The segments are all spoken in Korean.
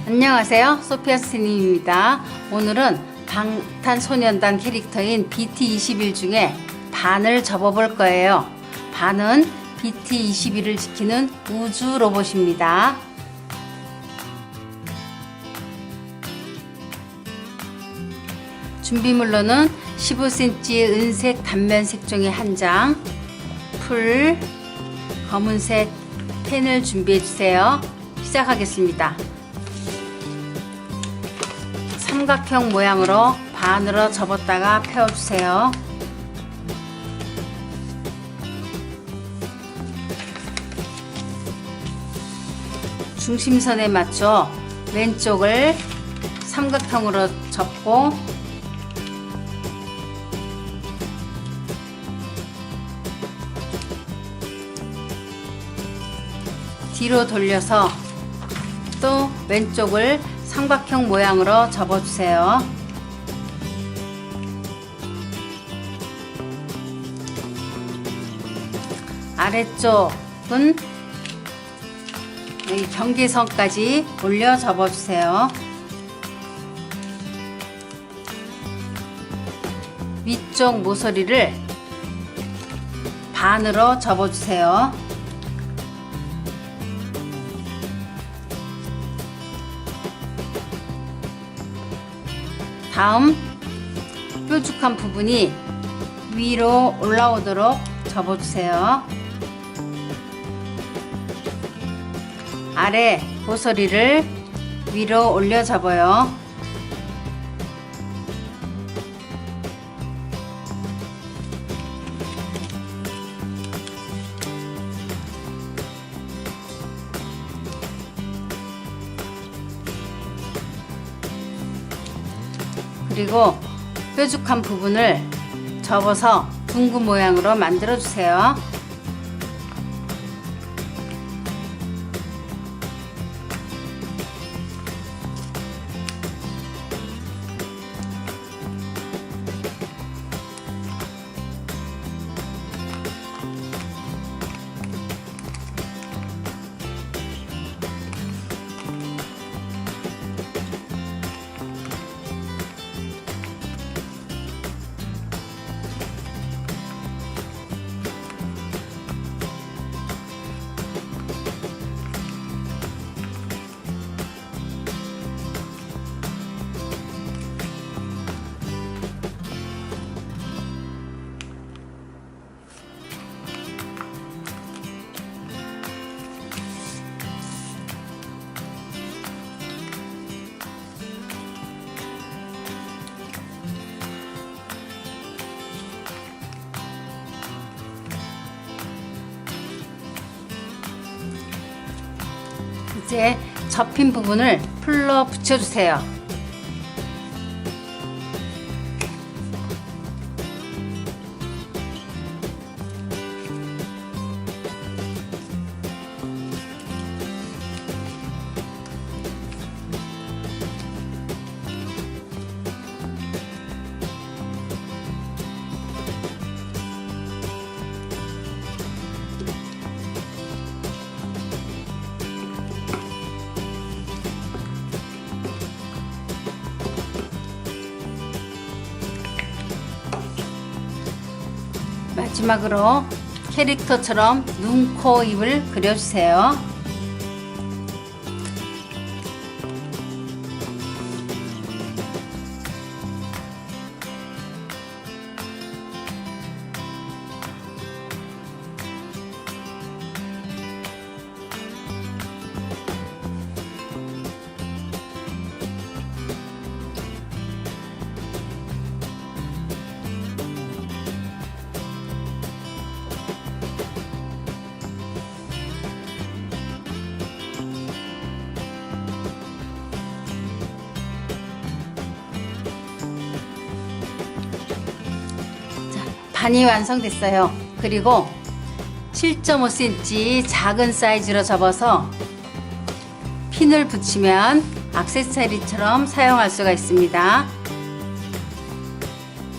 안녕하세요, 소피아 스님입니다. 오늘은 방탄소년단 캐릭터인 BT21 중에 반을 접어볼 거예요. 반은 BT21을 지키는 우주 로봇입니다. 준비물로는 15cm의 은색 단면 색종이 한 장, 풀, 검은색 펜을 준비해 주세요. 시작하겠습니다. 삼각형 모양으로 반으로 접었다가 펴주세요. 중심선에 맞춰 왼쪽을 삼각형으로 접고 뒤로 돌려서 또 왼쪽을 삼각형 모양으로 접어주세요. 아래쪽은 여기 경계선까지 올려 접어주세요. 위쪽 모서리를 반으로 접어주세요. 다음 뾰족한 부분이 위로 올라오도록 접어주세요. 아래 모서리를 위로 올려 접어요. 그리고 뾰족한 부분을 접어서 둥근 모양으로 만들어 주세요. 이제 접힌 부분을 풀로 붙여주세요. 마지막으로 캐릭터처럼 눈, 코, 입을 그려주세요. 반이 완성됐어요. 그리고 7.5cm 작은 사이즈로 접어서 핀을 붙이면 액세서리처럼 사용할 수가 있습니다.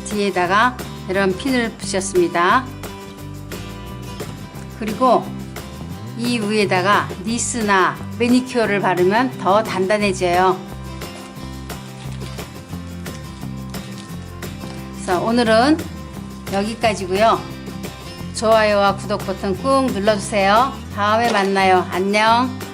뒤에다가 이런 핀을 붙였습니다. 그리고 이 위에다가 니스나 매니큐어를 바르면 더 단단해져요. 그래서 오늘은 여기까지고요. 좋아요와 구독 버튼 꾹 눌러주세요. 다음에 만나요. 안녕.